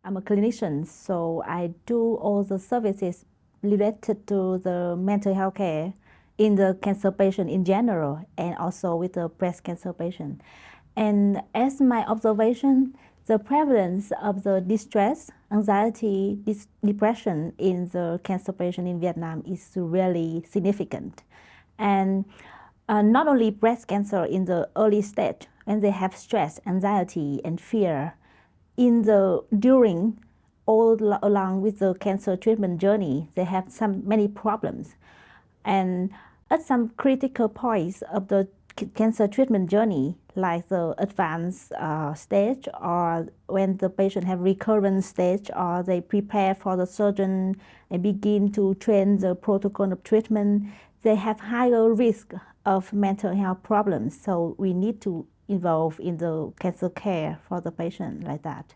I'm a clinician, so I do all the services related to the mental health care in the cancer patient in general and also with the breast cancer patient. And as my observation, the prevalence of the distress, anxiety, depression in the cancer patient in Vietnam is really significant. And not only breast cancer in the early stage, when they have stress, anxiety, and fear, during all along with the cancer treatment journey, they have many problems. And at some critical points of the cancer treatment journey, like the advanced stage, or when the patient have recurrent stage, or they prepare for the surgeon and begin to train the protocol of treatment, they have higher risk of mental health problems. So we need to involve in the cancer care for the patient like that.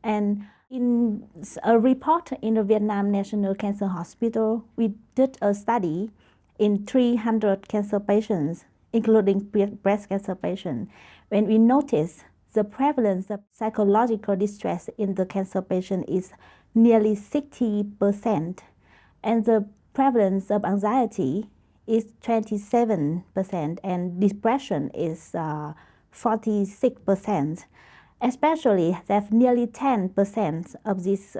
And in a report in the Vietnam National Cancer Hospital, we did a study in 300 cancer patients, including breast cancer patients, when we noticed the prevalence of psychological distress in the cancer patient is nearly 60%, and the prevalence of anxiety is 27%, and depression is 46%. Especially that nearly 10% of these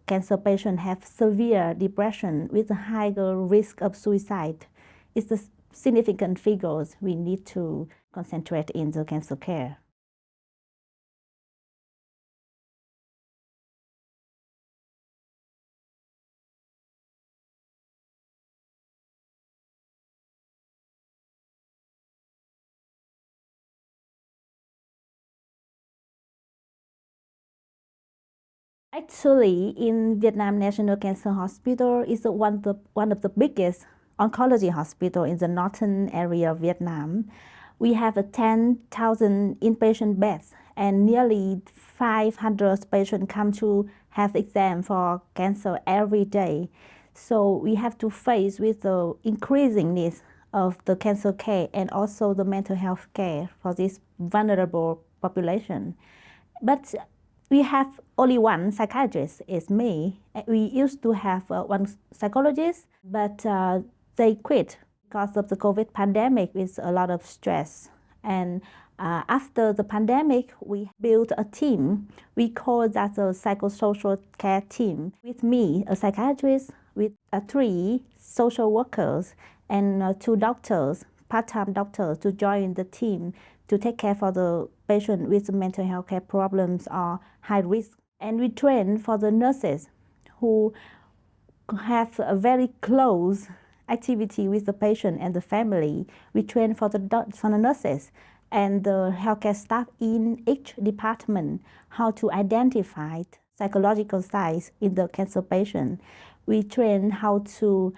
cancer patients have severe depression with a higher risk of suicide. It's the significant figures we need to concentrate in the cancer care. Actually, in Vietnam National Cancer Hospital is one of the biggest oncology hospital in the northern area of Vietnam. We have 10,000 inpatient beds and nearly 500 patients come to have exam for cancer every day. So we have to face with the increasing needs of the cancer care and also the mental health care for this vulnerable population. But we have only one psychiatrist, it's me. We used to have one psychologist, but they quit because of the COVID pandemic with a lot of stress. And after the pandemic, we built a team. We call that the psychosocial care team. With me, a psychiatrist, with 3 social workers and 2 doctors, part-time doctors to join the team to take care for the patient with mental health care problems or high risk. And we train for the nurses who have a very close activity with the patient and the family. We train for the nurses and the healthcare staff in each department how to identify psychological signs in the cancer patient. We train how to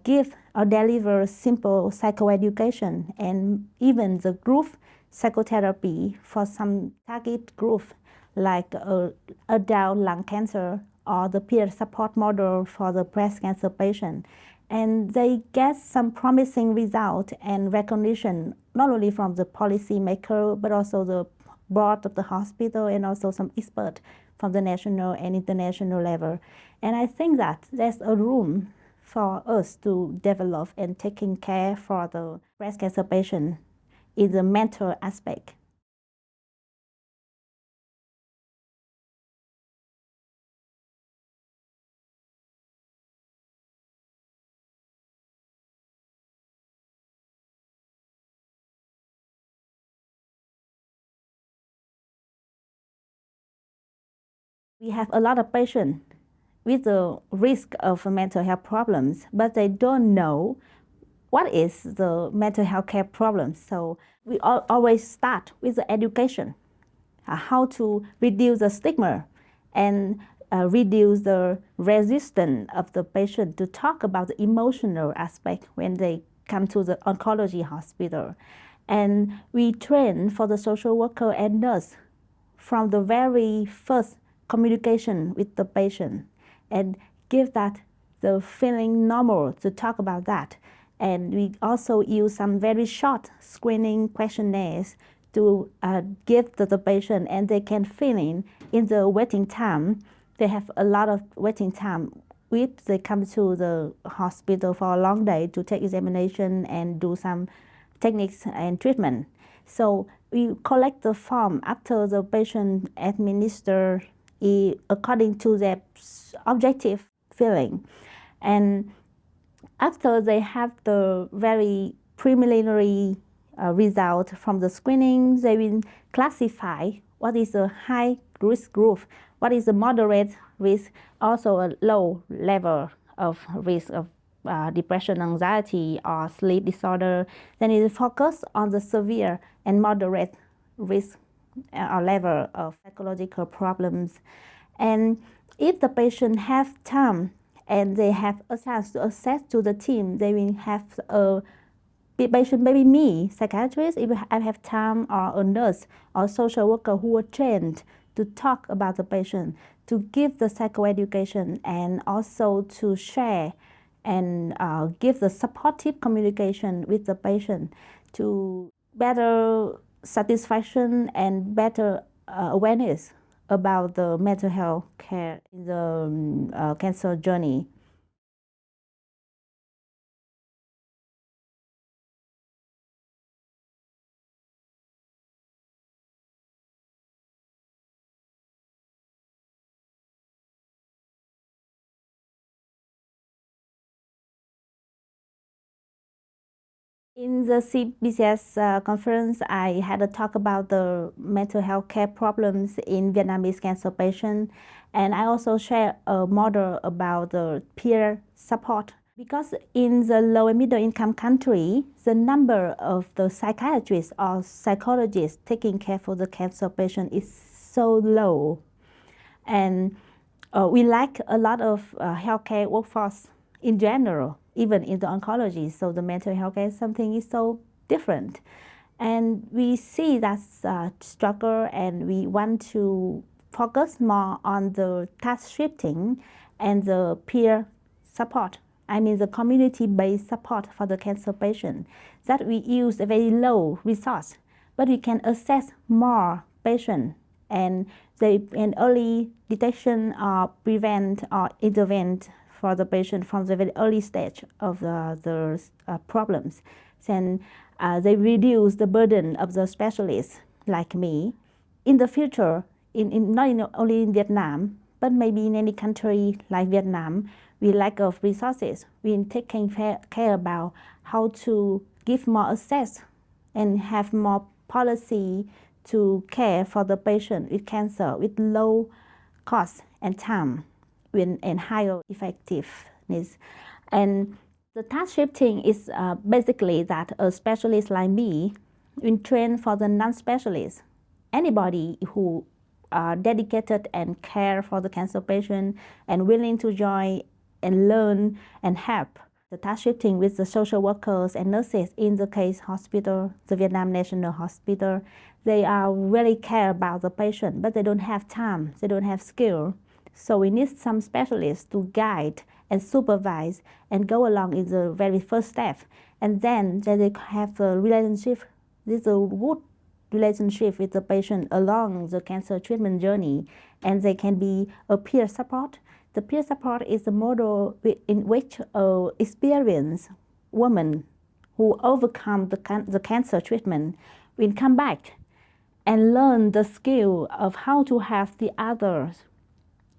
give or deliver simple psychoeducation and even the group psychotherapy for some target group like adult lung cancer or the peer support model for the breast cancer patient. And they get some promising result and recognition not only from the policymaker but also the board of the hospital and also some experts from the national and international level. And I think that there's a room for us to develop and taking care for the breast cancer patient in the mental aspect. We have a lot of patients with the risk of mental health problems, but they don't know what is the mental health care problem. So we always start with the education, how to reduce the stigma and reduce the resistance of the patient to talk about the emotional aspect when they come to the oncology hospital. And we train for the social worker and nurse from the very first communication with the patient and give that the feeling normal to talk about that. And we also use some very short screening questionnaires to give to the patient, and they can fill in the waiting time. they have a lot of waiting time. If they come to the hospital for a long day to take examination and do some techniques and treatment. So we collect the form after the patient administer according to their objective feeling. And after they have the very preliminary result from the screening, they will classify what is a high risk group, what is a moderate risk, also a low level of risk of depression, anxiety, or sleep disorder. Then it focus on the severe and moderate risk or level of psychological problems. And if the patient have time and they have a chance to access to the team, they will have a patient, maybe me, psychiatrist, if I have time, or a nurse or social worker who are trained to talk about the patient, to give the psychoeducation, and also to share and give the supportive communication with the patient to better satisfaction and better awareness about the mental health care in the cancer journey. In the CBCS conference, I had a talk about the mental health care problems in Vietnamese cancer patients, and I also share a model about the peer support. Because in the low and middle income country, the number of the psychiatrists or psychologists taking care for the cancer patient is so low, and we lack a lot of healthcare workforce in general, even in the oncology. So the mental health care is something is so different. And we see that struggle, and we want to focus more on the task shifting and the peer support. I mean the community-based support for the cancer patient, that we use a very low resource, but we can access more patients, and they an early detection or prevent or intervene for the patient from the very early stage of the problems. Then they reduce the burden of the specialists like me. In the future, not only in Vietnam, but maybe in any country like Vietnam, we lack of resources. We taking care about how to give more access and have more policy to care for the patient with cancer with low cost and time and higher effectiveness. And the task shifting is basically that a specialist like me will train for the non-specialist. Anybody who are dedicated and care for the cancer patient and willing to join and learn and help. The task shifting with the social workers and nurses in the case hospital, the Vietnam National Hospital, they are really care about the patient, but they don't have time, they don't have skill. So we need some specialists to guide and supervise and go along in the very first step. And then they have a relationship, this is a good relationship with the patient along the cancer treatment journey, and they can be a peer support. The peer support is a model in which experienced women who overcome the cancer treatment will come back and learn the skill of how to help the others.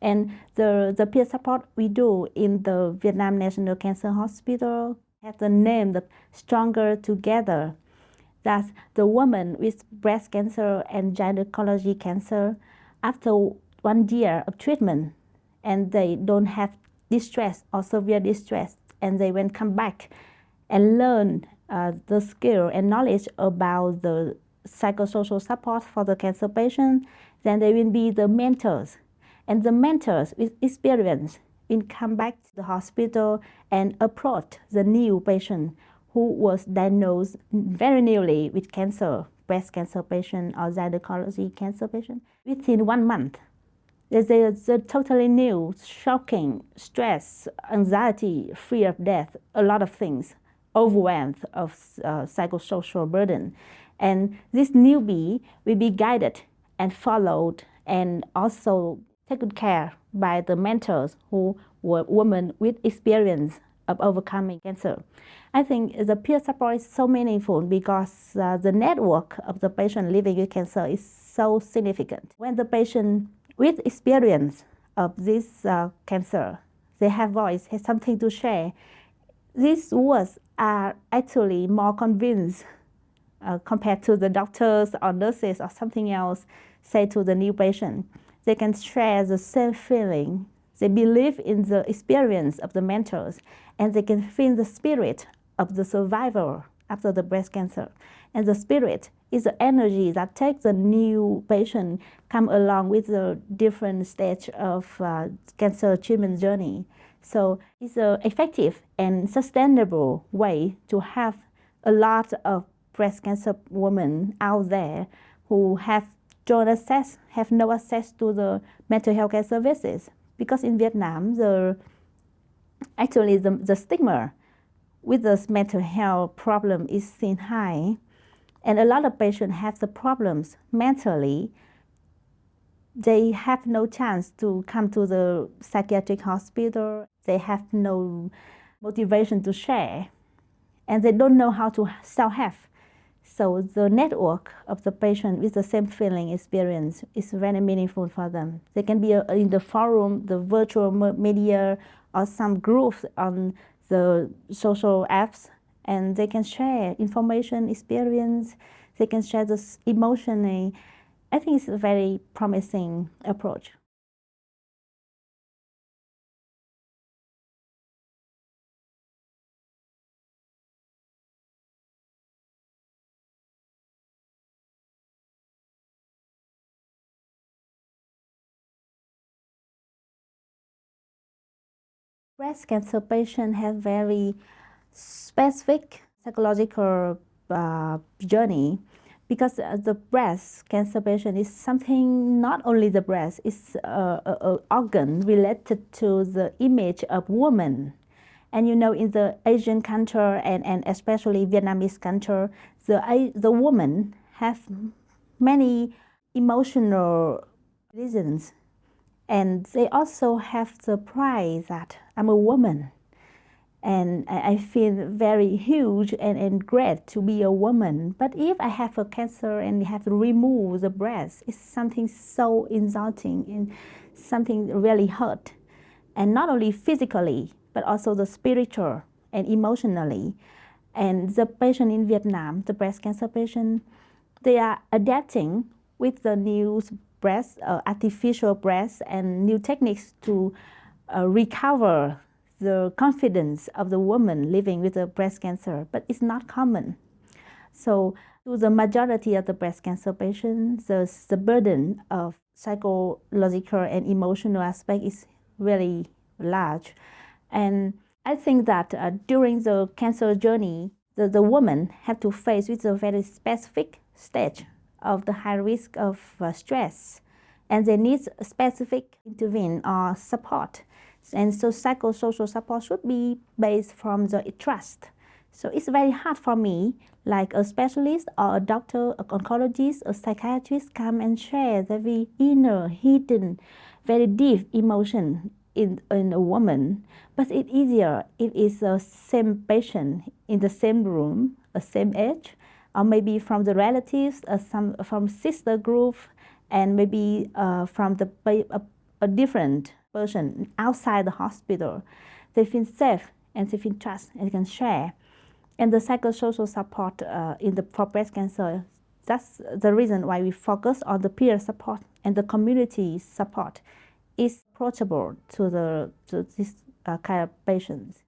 And the peer support we do in the Vietnam National Cancer Hospital has the name the Stronger Together. That the woman with breast cancer and gynecology cancer, after 1 year of treatment, and they don't have distress or severe distress, and they will come back and learn the skill and knowledge about the psychosocial support for the cancer patient, then they will be the mentors. And the mentors with experience will come back to the hospital and approach the new patient who was diagnosed very newly with cancer, breast cancer patient or gynecology cancer patient, within 1 month. There's a totally new, shocking stress, anxiety, fear of death, a lot of things, overwhelmed of psychosocial burden. And this newbie will be guided and followed and also taken care by the mentors who were women with experience of overcoming cancer. I think the peer support is so meaningful because the network of the patient living with cancer is so significant. When the patient with experience of this cancer, they have voice, have something to share, these words are actually more convinced compared to the doctors or nurses or something else say to the new patient. They can share the same feeling. They believe in the experience of the mentors, and they can feel the spirit of the survivor after the breast cancer. And the spirit is the energy that takes the new patient come along with the different stage of cancer treatment journey. So it's an effective and sustainable way to have a lot of breast cancer women out there who have no access to the mental health care services. Because in Vietnam, the stigma with the mental health problem is seen high. And a lot of patients have the problems mentally. They have no chance to come to the psychiatric hospital. They have no motivation to share. And they don't know how to self-help. So the network of the patient with the same feeling experience is very meaningful for them. They can be in the forum, the virtual media, or some groups on the social apps, and they can share information, experience. They can share this emotionally. I think it's a very promising approach. Breast cancer patients have very specific psychological journey because the breast cancer patient is something, not only the breast, it's an organ related to the image of woman. And you know, in the Asian culture and especially Vietnamese culture, the woman have many emotional reasons. And they also have the pride that I'm a woman. And I feel very huge and great to be a woman. But if I have a cancer and have to remove the breast, it's something so insulting and something really hurt. And not only physically, but also the spiritual and emotionally. And the patient in Vietnam, the breast cancer patient, they are adapting with the new breast, artificial breast, and new techniques to recover the confidence of the woman living with the breast cancer, but it's not common. So to the majority of the breast cancer patients, the burden of psychological and emotional aspect is really large. And I think that during the cancer journey, the woman have to face with a very specific stage of the high risk of stress, and they need specific intervene or support. And so psychosocial support should be based from the trust. So it's very hard for me, like a specialist or a doctor, an oncologist, a psychiatrist come and share the very inner, hidden, very deep emotion in a woman. But it's easier if it's the same patient in the same room, the same age, or maybe from the relatives, from sister group, and maybe from a different person outside the hospital. They feel safe and they feel trust and they can share. And the psychosocial support for breast cancer, that's the reason why we focus on the peer support and the community support is approachable to this kind of patients.